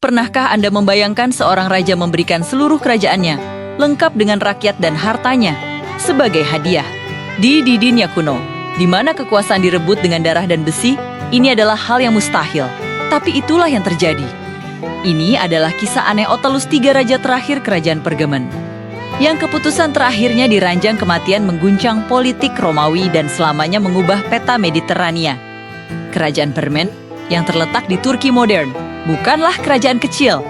Pernahkah Anda membayangkan seorang raja memberikan seluruh kerajaannya, lengkap dengan rakyat dan hartanya, sebagai hadiah? Di dunia kuno, di mana kekuasaan direbut dengan darah dan besi, ini adalah hal yang mustahil. Tapi itulah yang terjadi. Ini adalah kisah aneh Otalus III raja terakhir kerajaan Pergamen, yang keputusan terakhirnya di ranjang kematian mengguncang politik Romawi dan selamanya mengubah peta Mediterania. Kerajaan Pergamen yang terletak di Turki modern bukanlah kerajaan kecil.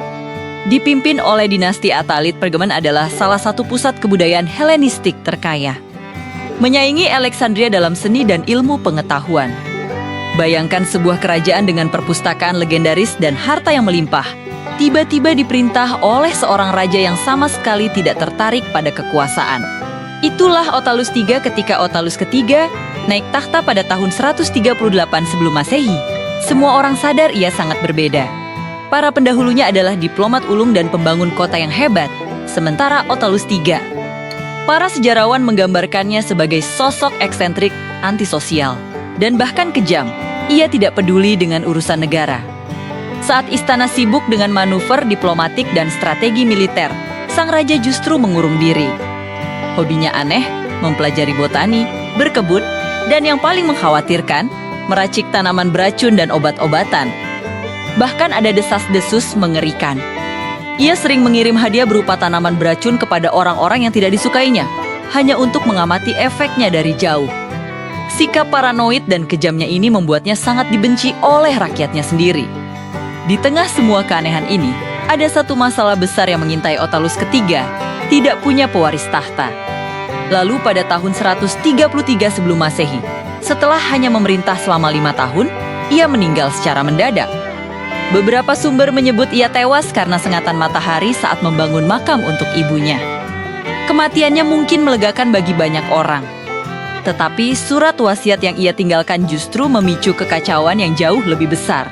Dipimpin oleh dinasti Atalit, Pergamen adalah salah satu pusat kebudayaan Helenistik terkaya, menyaingi Alexandria dalam seni dan ilmu pengetahuan. Bayangkan sebuah kerajaan dengan perpustakaan legendaris dan harta yang melimpah, tiba-tiba diperintah oleh seorang raja yang sama sekali tidak tertarik pada kekuasaan. Itulah Otalus III ketika Otalus III naik takhta pada tahun 138 sebelum Masehi. Semua orang sadar ia sangat berbeda. Para pendahulunya adalah diplomat ulung dan pembangun kota yang hebat, sementara Otalus III, para sejarawan menggambarkannya sebagai sosok eksentrik, antisosial, dan bahkan kejam. Ia tidak peduli dengan urusan negara. Saat istana sibuk dengan manuver diplomatik dan strategi militer, sang raja justru mengurung diri. Hobinya aneh, mempelajari botani, berkebun, dan yang paling mengkhawatirkan, meracik tanaman beracun dan obat-obatan. Bahkan ada desas-desus mengerikan. Ia sering mengirim hadiah berupa tanaman beracun kepada orang-orang yang tidak disukainya, hanya untuk mengamati efeknya dari jauh. Sikap paranoid dan kejamnya ini membuatnya sangat dibenci oleh rakyatnya sendiri. Di tengah semua keanehan ini, ada satu masalah besar yang mengintai Otalus III, tidak punya pewaris tahta. Lalu pada tahun 133 sebelum Masehi, setelah hanya memerintah selama 5 tahun, ia meninggal secara mendadak. Beberapa sumber menyebut ia tewas karena sengatan matahari saat membangun makam untuk ibunya. Kematiannya mungkin melegakan bagi banyak orang. Tetapi surat wasiat yang ia tinggalkan justru memicu kekacauan yang jauh lebih besar.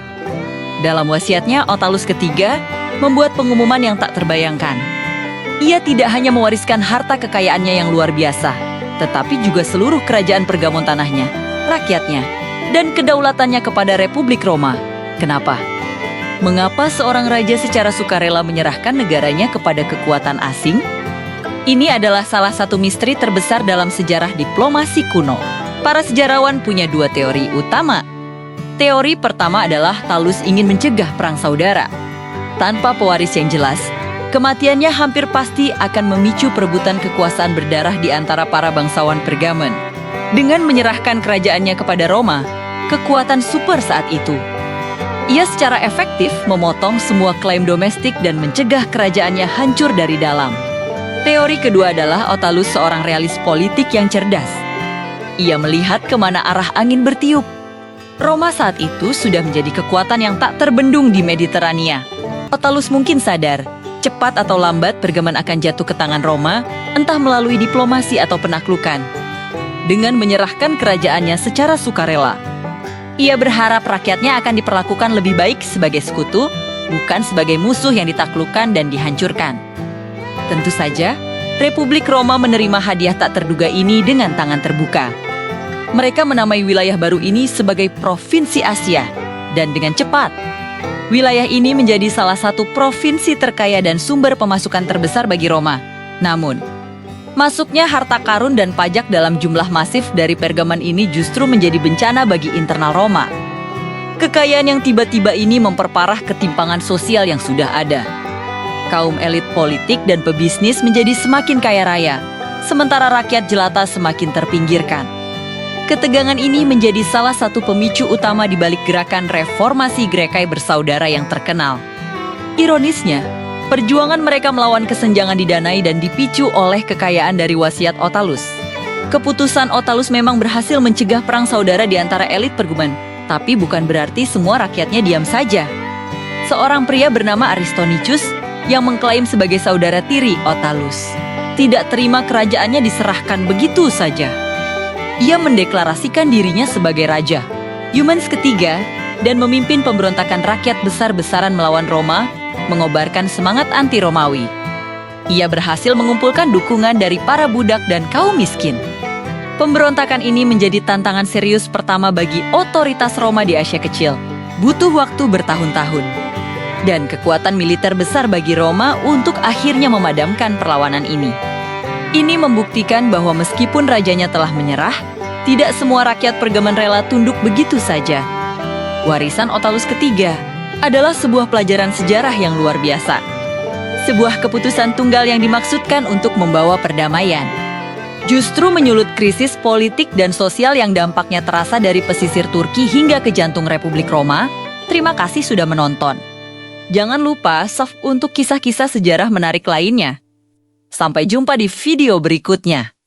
Dalam wasiatnya, Otalus III membuat pengumuman yang tak terbayangkan. Ia tidak hanya mewariskan harta kekayaannya yang luar biasa, tetapi juga seluruh kerajaan Pergamon tanahnya, rakyatnya, dan kedaulatannya kepada Republik Roma. Kenapa? Mengapa seorang raja secara sukarela menyerahkan negaranya kepada kekuatan asing? Ini adalah salah satu misteri terbesar dalam sejarah diplomasi kuno. Para sejarawan punya dua teori utama. Teori pertama adalah Talus ingin mencegah perang saudara. Tanpa pewaris yang jelas, kematiannya hampir pasti akan memicu perebutan kekuasaan berdarah di antara para bangsawan Pergamen. Dengan menyerahkan kerajaannya kepada Roma, kekuatan super saat itu, ia secara efektif memotong semua klaim domestik dan mencegah kerajaannya hancur dari dalam. Teori kedua adalah Otalus seorang realis politik yang cerdas. Ia melihat kemana arah angin bertiup. Roma saat itu sudah menjadi kekuatan yang tak terbendung di Mediterania. Otalus mungkin sadar, cepat atau lambat Pergamen akan jatuh ke tangan Roma, entah melalui diplomasi atau penaklukan. Dengan menyerahkan kerajaannya secara sukarela, ia berharap rakyatnya akan diperlakukan lebih baik sebagai sekutu, bukan sebagai musuh yang ditaklukkan dan dihancurkan. Tentu saja, Republik Roma menerima hadiah tak terduga ini dengan tangan terbuka. Mereka menamai wilayah baru ini sebagai Provinsi Asia, dan dengan cepat, wilayah ini menjadi salah satu provinsi terkaya dan sumber pemasukan terbesar bagi Roma. Namun, masuknya harta karun dan pajak dalam jumlah masif dari Pergamen ini justru menjadi bencana bagi internal Roma. Kekayaan yang tiba-tiba ini memperparah ketimpangan sosial yang sudah ada. Kaum elit politik dan pebisnis menjadi semakin kaya raya, sementara rakyat jelata semakin terpinggirkan. Ketegangan ini menjadi salah satu pemicu utama di balik gerakan reformasi Grekai bersaudara yang terkenal. Ironisnya, perjuangan mereka melawan kesenjangan didanai dan dipicu oleh kekayaan dari wasiat Otalus. Keputusan Otalus memang berhasil mencegah perang saudara di antara elit Pergamen, tapi bukan berarti semua rakyatnya diam saja. Seorang pria bernama Aristonicius yang mengklaim sebagai saudara tiri Otalus tidak terima kerajaannya diserahkan begitu saja. Ia mendeklarasikan dirinya sebagai raja, Eumenes ketiga, dan memimpin pemberontakan rakyat besar-besaran melawan Roma, mengobarkan semangat anti-Romawi. Ia berhasil mengumpulkan dukungan dari para budak dan kaum miskin. Pemberontakan ini menjadi tantangan serius pertama bagi otoritas Roma di Asia Kecil. Butuh waktu bertahun-tahun. dan kekuatan militer besar bagi Roma untuk akhirnya memadamkan perlawanan ini. Ini membuktikan bahwa meskipun rajanya telah menyerah, tidak semua rakyat Pergamen rela tunduk begitu saja. Warisan Otalus ketiga adalah sebuah pelajaran sejarah yang luar biasa. Sebuah keputusan tunggal yang dimaksudkan untuk membawa perdamaian. Justru menyulut krisis politik dan sosial yang dampaknya terasa dari pesisir Turki hingga ke jantung Republik Roma. Terima kasih sudah menonton. Jangan lupa subscribe untuk kisah-kisah sejarah menarik lainnya. Sampai jumpa di video berikutnya.